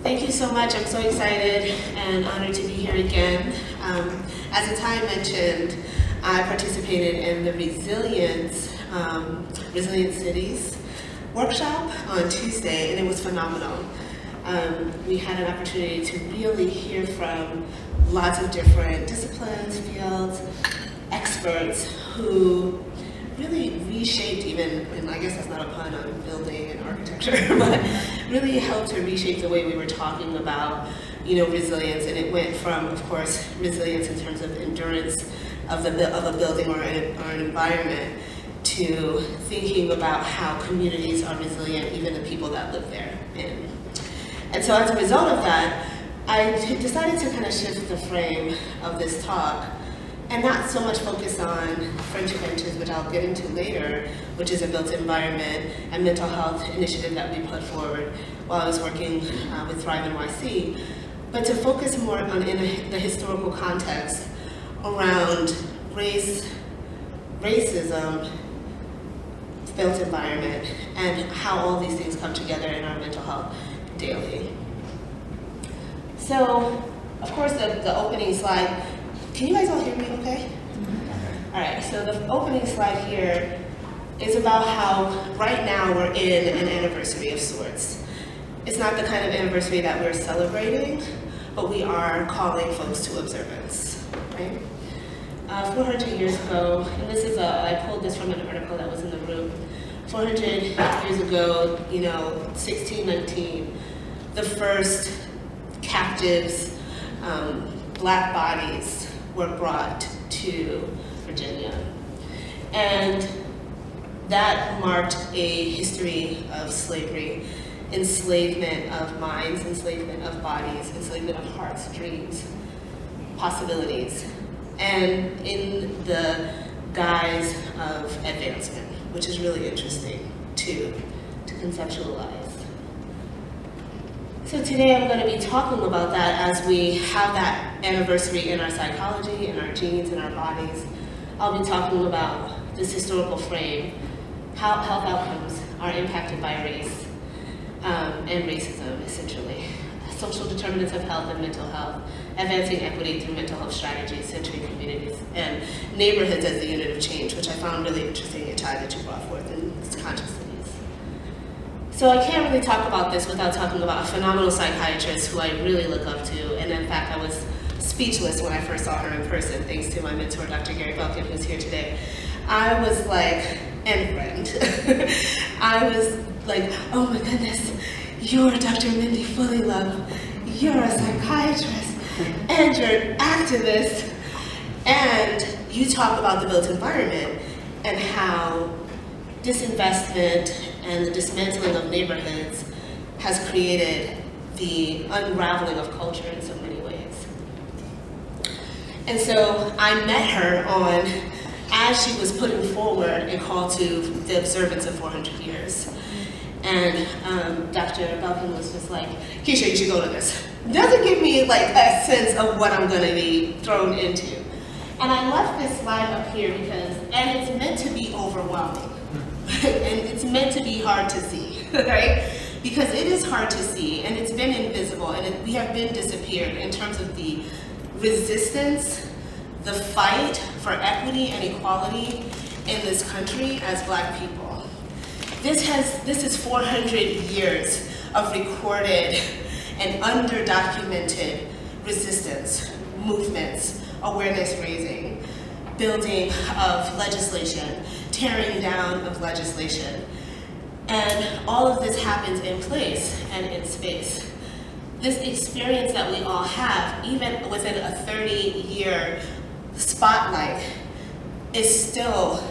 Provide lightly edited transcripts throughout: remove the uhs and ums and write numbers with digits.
Thank you so much. I'm so excited and honored to be here again. As Atai mentioned, I participated in the Resilient Cities workshop on Tuesday, and it was phenomenal. We had an opportunity to really hear from lots of different disciplines, fields, experts who really reshaped even, and I guess that's not a pun on building and architecture, but really helped to reshape the way we were talking about, resilience. And it went from, of course, resilience in terms of endurance of a building or an environment to thinking about how communities are resilient, even the people that live there. And so as a result of that, I decided to kind of shift the frame of this talk and not so much focus on French Ventures, which I'll get into later, which is a built environment and mental health initiative that we put forward while I was working with Thrive NYC, but to focus more on the historical context around race, racism, built environment, and how all these things come together in our mental health daily. So, of course, the opening slide. Can you guys all hear me okay? All right, so the opening slide here is about how right now we're in an anniversary of sorts. It's not the kind of anniversary that we're celebrating, but we are calling folks to observance, right? 400 years ago, and this is I pulled this from an article that was in the room. 400 years ago, 1619, the first captives, Black bodies, were brought to Virginia. And that marked a history of slavery, enslavement of minds, enslavement of bodies, enslavement of hearts, dreams, possibilities, and in the guise of advancement, which is really interesting to conceptualize. So today I'm going to be talking about that as we have that anniversary in our psychology, in our genes, in our bodies. I'll be talking about this historical frame, how health outcomes are impacted by race and racism, essentially. Social determinants of health and mental health, advancing equity through mental health strategies, centering communities, and neighborhoods as the unit of change, which I found really interesting, Atai, that you brought forth in its consciousness. So I can't really talk about this without talking about a phenomenal psychiatrist who I really look up to, and in fact I was speechless when I first saw her in person, thanks to my mentor, Dr. Gary Belkin, who's here today. I was like, and friend, I was like, oh my goodness, you're Dr. Mindy Fullylove, you're a psychiatrist, and you're an activist, and you talk about the built environment and how disinvestment and the dismantling of neighborhoods has created the unraveling of culture in so many ways. And so I met her as she was putting forward a call to the observance of 400 years. And Dr. Belkin was just like, Keisha, you should go to this. Doesn't give me like a sense of what I'm gonna be thrown into. And I left this slide up here and it's meant to be overwhelming. And it's meant to be hard to see, right? Because it is hard to see, and it's been invisible, and we have been disappeared in terms of the resistance, the fight for equity and equality in this country as Black people. This is 400 years of recorded and under-documented resistance, movements, awareness raising, building of legislation, tearing down of legislation. And all of this happens in place and in space. This experience that we all have, even within a 30-year spotlight, is still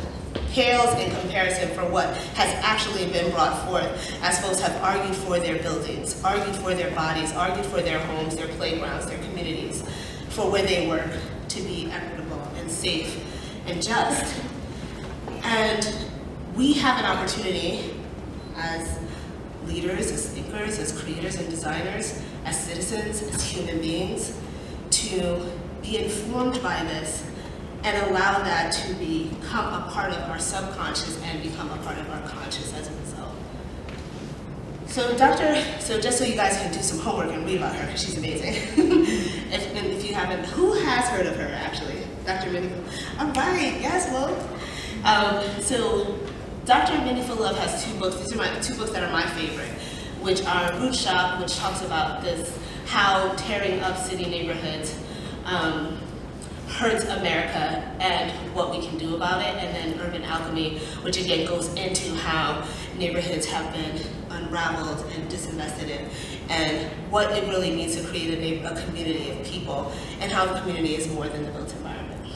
pales in comparison for what has actually been brought forth as folks have argued for their buildings, argued for their bodies, argued for their homes, their playgrounds, their communities, for where they work to be equitable and safe and just. And we have an opportunity as leaders, as thinkers, as creators and designers, as citizens, as human beings, to be informed by this and allow that to become a part of our subconscious and become a part of our conscious as a result. So just so you guys can do some homework and read about her, because she's amazing. if you haven't, who has heard of her actually? Dr. Minnie Phillips. All right, yes, well. So Dr. Minnie Phillips has two books. These are two books that are my favorite, which are Root Shock, which talks about how tearing up city neighborhoods hurts America and what we can do about it, and then Urban Alchemy, which again goes into how neighborhoods have been unraveled and disinvested in, and what it really means to create a community of people, and how the community is more than the built environment.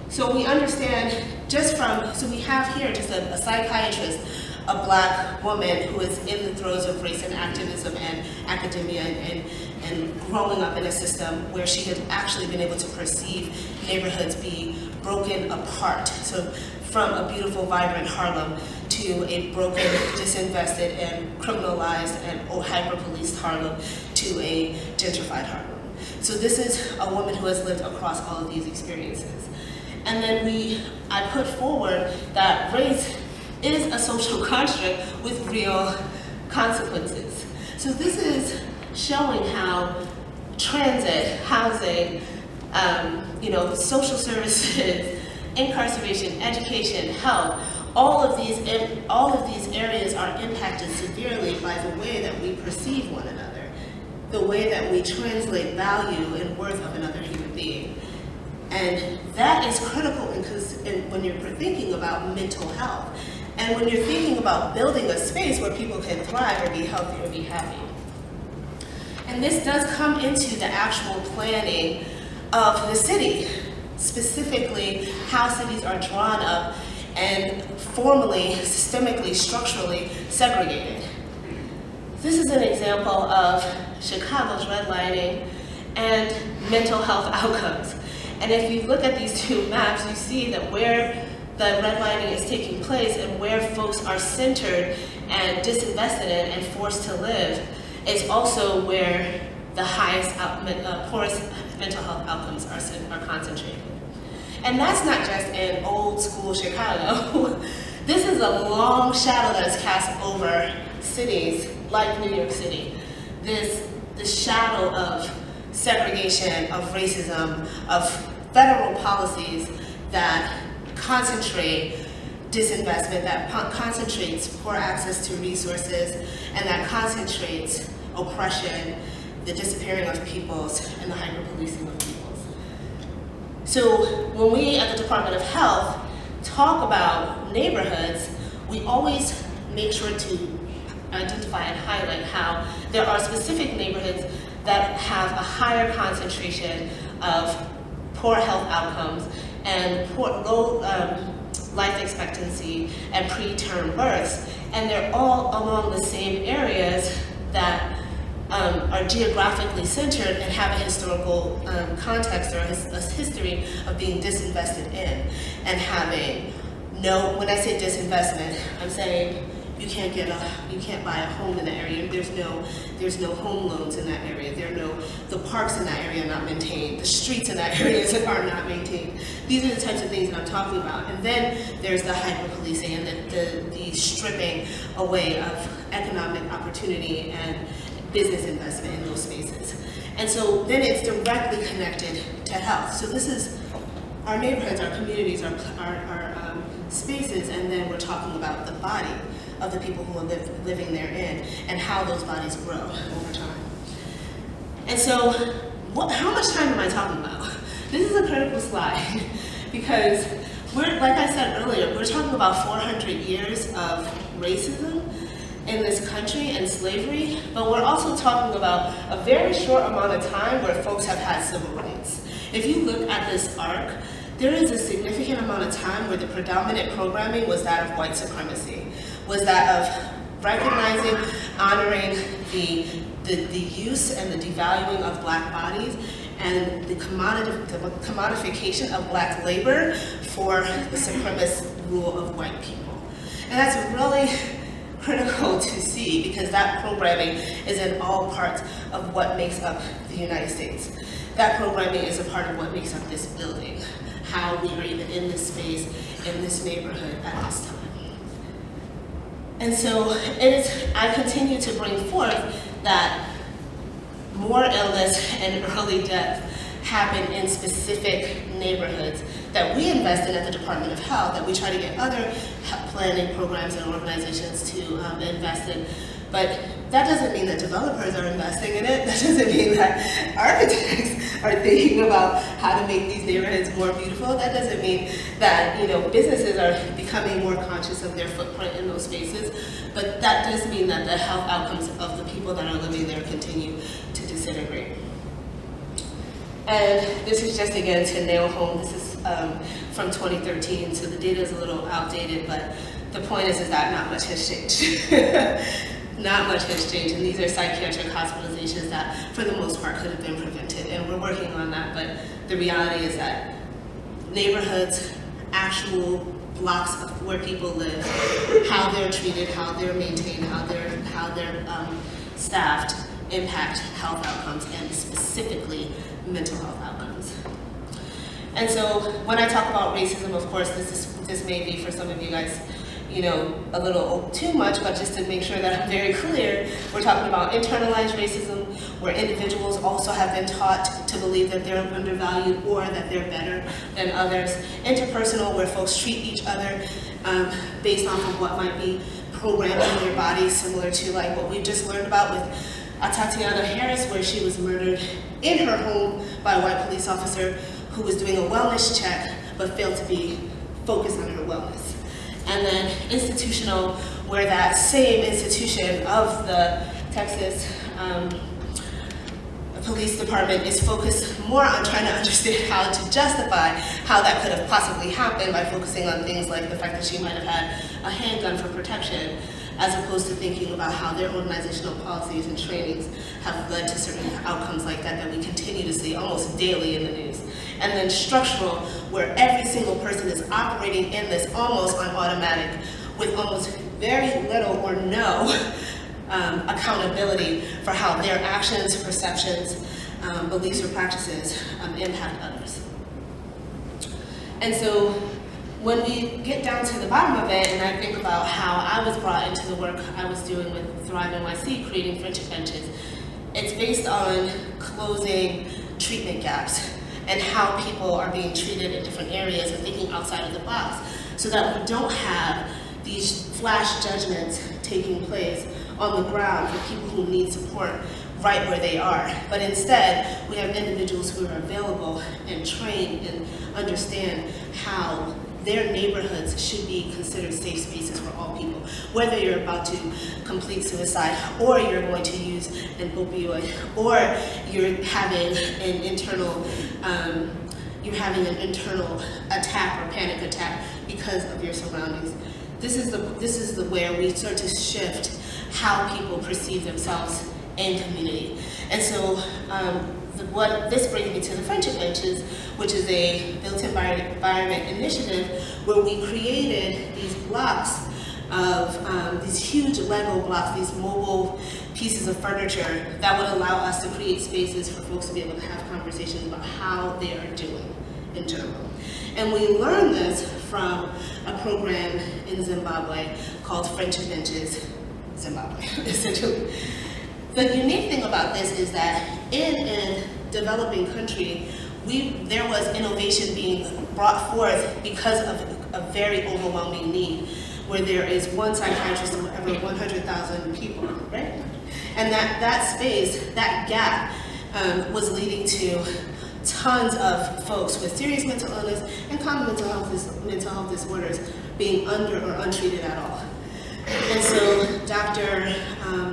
So we understand so we have here just a psychiatrist, a Black woman who is in the throes of race and activism and academia and growing up in a system where she had actually been able to perceive neighborhoods be broken apart. So from a beautiful, vibrant Harlem to a broken, disinvested, and criminalized and hyper-policed Harlem to a gentrified Harlem. So this is a woman who has lived across all of these experiences. And then I put forward that race is a social construct with real consequences. So this is showing how transit, housing, social services, incarceration, education, health, all of these areas are impacted severely by the way that we perceive one another, the way that we translate value and worth of another human being. And that is critical when you're thinking about mental health, and when you're thinking about building a space where people can thrive or be healthy or be happy. And this does come into the actual planning of the city, specifically how cities are drawn up and formally, systemically, structurally segregated. This is an example of Chicago's redlining and mental health outcomes. And if you look at these two maps, you see that where the redlining is taking place and where folks are centered and disinvested in and forced to live is also where the highest poorest mental health outcomes are concentrated. And that's not just in old school Chicago. This is a long shadow that is cast over cities like New York City. The shadow of segregation, of racism, of federal policies that concentrate disinvestment, that concentrates poor access to resources, and that concentrates oppression, the disappearing of peoples, and the hyper-policing of peoples. So when we at the Department of Health talk about neighborhoods, we always make sure to identify and highlight how there are specific neighborhoods that have a higher concentration of poor health outcomes and low life expectancy and preterm births, and they're all along the same areas that are geographically centered and have a historical context or a history of being disinvested in and having when I say disinvestment, I'm saying you can't buy a home in that area. There's no home loans in that area. The parks in that area are not maintained. The streets in that area are not maintained. These are the types of things that I'm talking about. And then there's the hyper-policing and the stripping away of economic opportunity and business investment in those spaces. And so then it's directly connected to health. So this is our neighborhoods, our communities, our spaces, and then we're talking about the body of the people who are living therein and how those bodies grow over time. And so how much time am I talking about? This is a critical slide because like I said earlier, we're talking about 400 years of racism in this country and slavery, but we're also talking about a very short amount of time where folks have had civil rights. If you look at this arc, there is a significant amount of time where the predominant programming was that of white supremacy, was that of recognizing, honoring the use and the devaluing of Black bodies and the commodification of Black labor for the supremacist rule of white people. And that's really critical to see because that programming is in all parts of what makes up the United States. That programming is a part of what makes up this building, how we are even in this space, in this neighborhood at this time. And so I continue to bring forth that more illness and early death happen in specific neighborhoods that we invest in at the Department of Health, that we try to get other planning programs and organizations to invest in. But that doesn't mean that developers are investing in it. That doesn't mean that architects are thinking about how to make these neighborhoods more beautiful. That doesn't mean that businesses are becoming more conscious of their footprint in those spaces. But that does mean that the health outcomes of the people that are living there continue to disintegrate. And this is just, again, to nail home. This is from 2013, so the data is a little outdated, but the point is that not much has changed. Not much has changed, and these are psychiatric hospitalizations that, for the most part, could have been prevented, and we're working on that, but the reality is that neighborhoods, actual blocks of where people live, how they're treated, how they're maintained, how they're staffed, impact health outcomes, and specifically mental health outcomes. And so when I talk about racism, of course, this may be for some of you guys, a little too much, but just to make sure that I'm very clear, we're talking about internalized racism, where individuals also have been taught to believe that they're undervalued or that they're better than others. Interpersonal, where folks treat each other based off of what might be programmed in their bodies, similar to like what we just learned about with Tatiana Harris, where she was murdered in her home by a white police officer who was doing a wellness check but failed to be focused on her wellness. And then institutional, where that same institution of the Texas Police Department is focused more on trying to understand how to justify how that could have possibly happened by focusing on things like the fact that she might have had a handgun for protection, as opposed to thinking about how their organizational policies and trainings have led to certain outcomes like that we continue to see almost daily in the news. And then structural, where every single person is operating in this almost on automatic, with almost very little or no accountability for how their actions, perceptions, beliefs, or practices impact others. And so when we get down to the bottom of it, and I think about how I was brought into the work I was doing with Thrive NYC, creating friendship benches, it's based on closing treatment gaps and how people are being treated in different areas and thinking outside of the box, so that we don't have these flash judgments taking place on the ground for people who need support right where they are. But instead, we have individuals who are available and trained and understand how their neighborhoods should be considered safe spaces for all people. Whether you're about to complete suicide, or you're going to use an opioid, or you're having an internal attack or panic attack because of your surroundings. This is the where we start to shift how people perceive themselves in community. And so what this brings me to the friendship benches, which is a built environment initiative where we created these blocks of these huge Lego blocks, these mobile pieces of furniture that would allow us to create spaces for folks to be able to have conversations about how they are doing in general. And we learned this from a program in Zimbabwe called Friendship Benches Zimbabwe, essentially. The unique thing about this is that in a developing country, there was innovation being brought forth because of a very overwhelming need, where there is one psychiatrist for every 100,000 people, right? And that space, that gap, was leading to tons of folks with serious mental illness and common mental health disorders being under or untreated at all. And so Dr.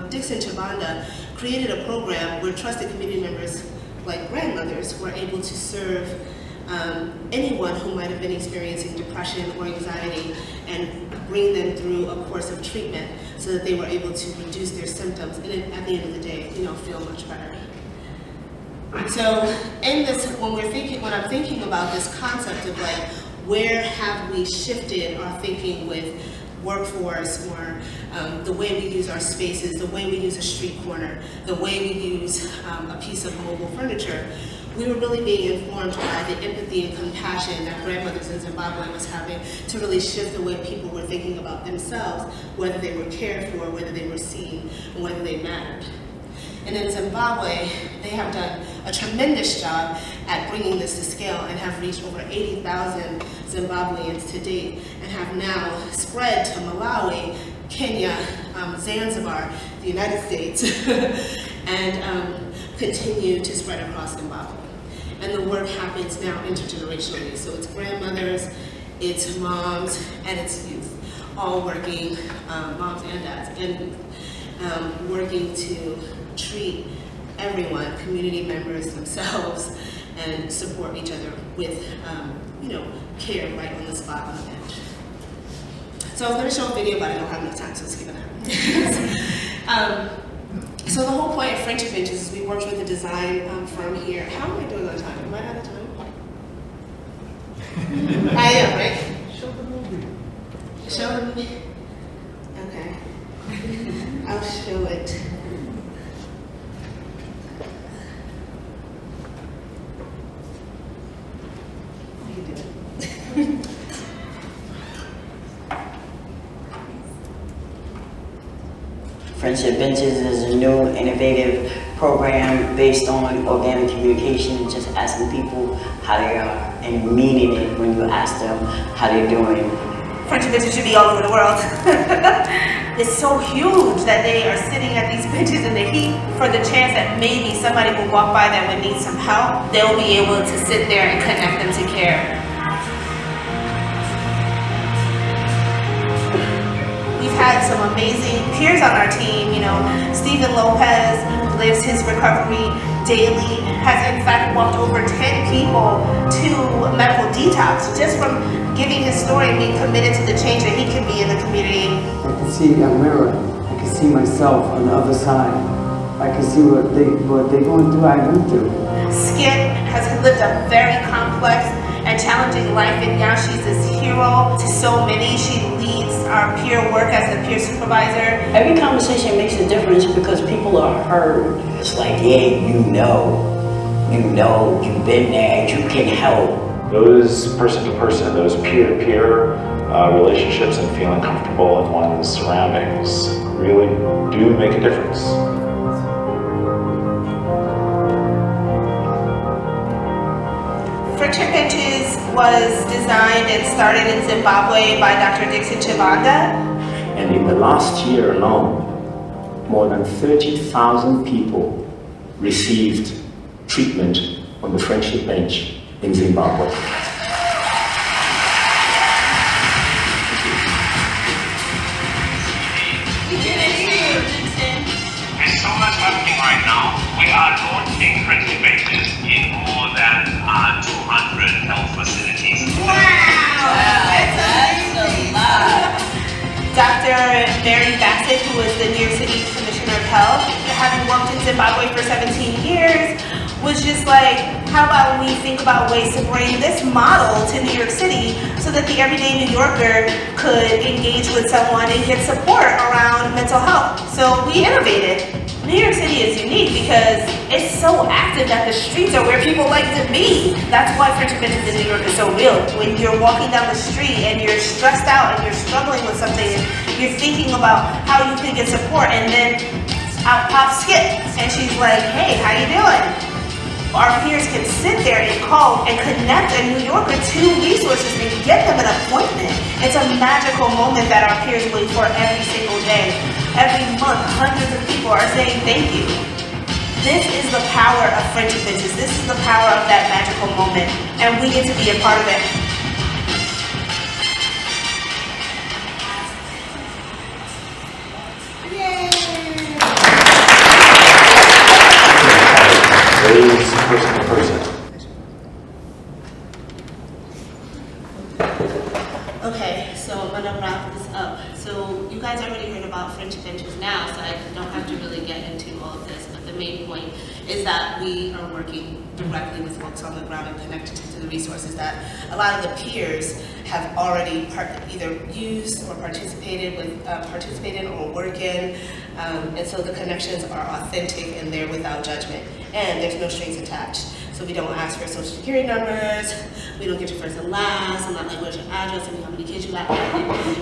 Dixon Chabanda created a program where trusted community members, like grandmothers, were able to serve anyone who might have been experiencing depression or anxiety and bring them through a course of treatment so that they were able to reduce their symptoms and at the end of the day, feel much better. So in this, when I'm thinking about this concept of like, where have we shifted our thinking with workforce, or the way we use our spaces, the way we use a street corner, the way we use a piece of mobile furniture, we were really being informed by the empathy and compassion that grandmothers in Zimbabwe was having to really shift the way people were thinking about themselves, whether they were cared for, whether they were seen, and whether they mattered. And in Zimbabwe, they have done a tremendous job at bringing this to scale and have reached over 80,000 Zimbabweans to date, and have now spread to Malawi, Kenya, Zanzibar, the United States, and continue to spread across Zimbabwe. And the work happens now intergenerationally. So it's grandmothers, it's moms, and it's youth, all working, moms and dads, and working to treat everyone, community members themselves, and support each other with, care right on the spot on the bench. So I was going to show a video, but I don't have enough time, so let's keep it up. So the whole point of Friendship Benches is we worked with a design firm here. How am I doing on time? Am I out of time? I am, right? Show the movie. Show the movie? Okay. I'll show it. You can do it. Friendship Benches is a new, innovative program based on organic communication, just asking people how they are and meaning it when you ask them how they're doing. Friendship benches should be all over the world. It's so huge that they are sitting at these benches in the heat for the chance that maybe somebody will walk by that would need some help. They'll be able to sit there and connect them to care. We've had some amazing peers on our team. Stephen Lopez lives his recovery daily, has in fact walked over 10 people to medical detox just from giving his story and being committed to the change that he can be in the community. I can see a mirror. I can see myself on the other side. I can see what they're going through, I went through. Skip has lived a very complex and challenging life, and now she's this hero to so many. She leads our peer work as a peer supervisor. Every conversation makes a difference because people are heard. It's like, yeah, you've been there, you can help. Those person-to-person, those peer-to-peer relationships and feeling comfortable in one's surroundings really do make a difference. Friendship Benches was designed and started in Zimbabwe by Dr. Dixon Chivanda. And in the last year alone, more than 30,000 people received treatment on the Friendship Bench in Zimbabwe. There's so much happening right now. We are launching Friendship Benches in more than 200 health facilities. Wow! That's a lot. Dr. Mary Bassett, who was the New York City Commissioner of Health, having worked in Zimbabwe for 17 years, was just like, how about we think about ways to bring this model to New York City so that the everyday New Yorker could engage with someone and get support around mental health. So we innovated. New York City is unique because it's so active that the streets are where people like to be. That's why Friendship Benches in New York is so real. When you're walking down the street and you're stressed out and you're struggling with something and you're thinking about how you can get support, and then out pops Skip and she's like, hey, how you doing? Our peers can sit there and call and connect a New Yorker to resources and get them an appointment. It's a magical moment that our peers wait for every single day. Every month, hundreds of people are saying thank you. This is the power of Friendship Benches. This is the power of that magical moment, and we get to be a part of it. Person to person. Okay, so I'm gonna wrap this up. So you guys already heard about Friendship Benches now, so I don't have to really get into all of this, but the main point is that we are working directly with folks on the ground and connected to the resources that a lot of the peers have already either used or participated or work in, and so the connections are authentic and they're without judgment, and there's no strings attached. So we don't ask for social security numbers, we don't get your first and last, I'm not like, where's your address, and how many kids you got.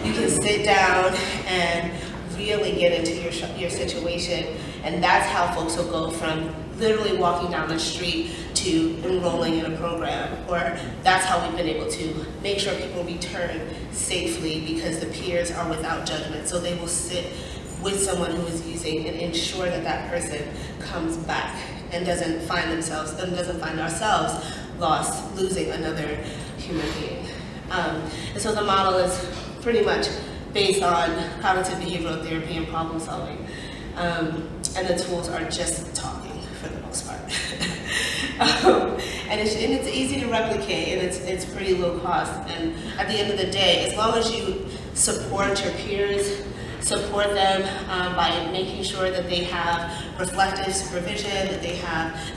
You can sit down and really get into your situation, and that's how folks will go from literally walking down the street to enrolling in a program, or that's how we've been able to make sure people return safely because the peers are without judgment. So they will sit with someone who is using and ensure that that person comes back and doesn't find ourselves lost, losing another human being. And so the model is pretty much based on cognitive behavioral therapy and problem solving. And the tools are just talking for the most part. And it's easy to replicate, and it's pretty low cost. And at the end of the day, as long as you support your peers, support them by making sure that they have reflective supervision, that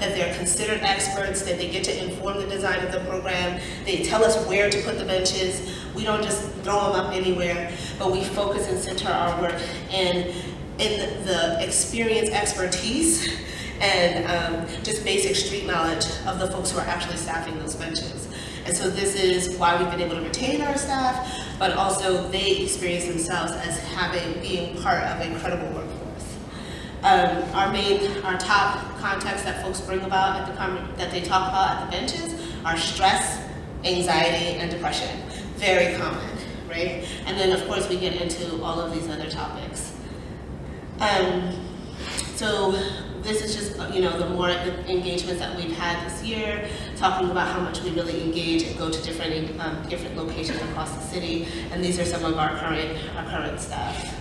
they're considered experts, that they get to inform the design of the program, they tell us where to put the benches. We don't just throw them up anywhere, but we focus and center our work in the experience, expertise, and just basic street knowledge of the folks who are actually staffing those benches. And so this is why we've been able to retain our staff, but also they experience themselves as being part of a credible workforce. Our top context that folks bring about that they talk about at the benches are stress, anxiety, and depression. Very common, right? And then of course we get into all of these other topics. So this is just, the more engagements that we've had this year, talking about how much we really engage and go to different locations across the city, and these are some of our current staff.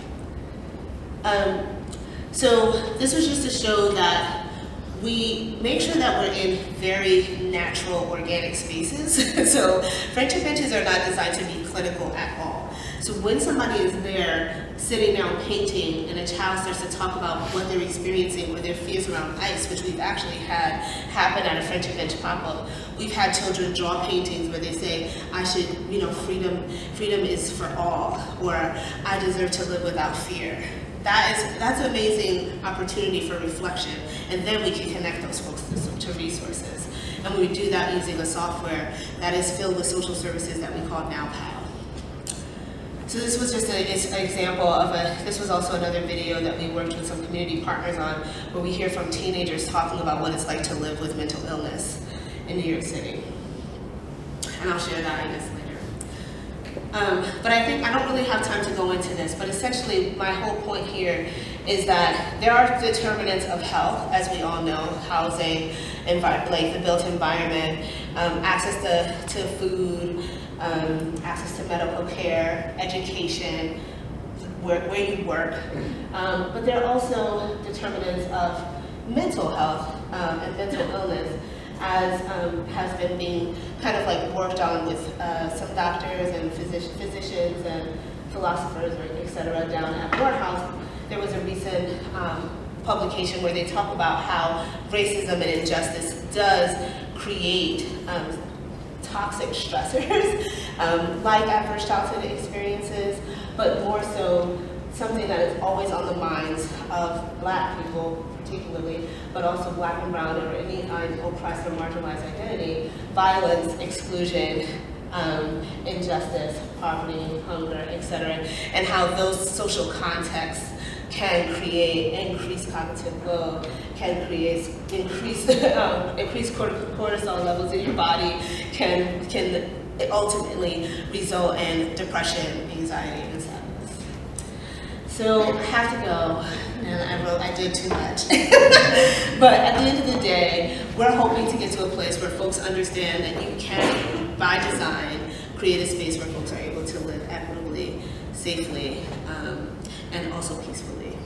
So this was just to show that we make sure that we're in very natural, organic spaces. So friendship benches are not designed to be clinical at all. So when somebody is there sitting down painting and a child starts to talk about what they're experiencing or their fears around ice, which we've actually had happen at a friendship bench pop-up, we've had children draw paintings where they say, I should, freedom is for all, or I deserve to live without fear. That's an amazing opportunity for reflection, and then we can connect those folks to resources. And we do that using a software that is filled with social services that we call NowPal. So this was just an example of this was also another video that we worked with some community partners on, where we hear from teenagers talking about what it's like to live with mental illness in New York City. And I'll share that, I guess, later. But I think I don't really have time to go into this, but essentially my whole point here is that there are determinants of health, as we all know: housing, like the built environment, access to food, access to medical care, education, where you work. But there are also determinants of mental health and mental illness, as has been being kind of like worked on with some doctors and physicians and philosophers, et cetera, down at Morehouse. There was a recent publication where they talk about how racism and injustice does create toxic stressors, like adverse childhood experiences, but more so something that is always on the minds of Black people particularly, but also Black and brown or any oppressed or marginalized identity: violence, exclusion, injustice, poverty, hunger, etc., and how those social contexts can create increased cognitive load, can create increased cortisol levels in your body, can ultimately result in depression, anxiety, and sadness. So I have to go, and I did too much. But at the end of the day, we're hoping to get to a place where folks understand that you can, by design, create a space where folks are able to live equitably, safely, and also peacefully.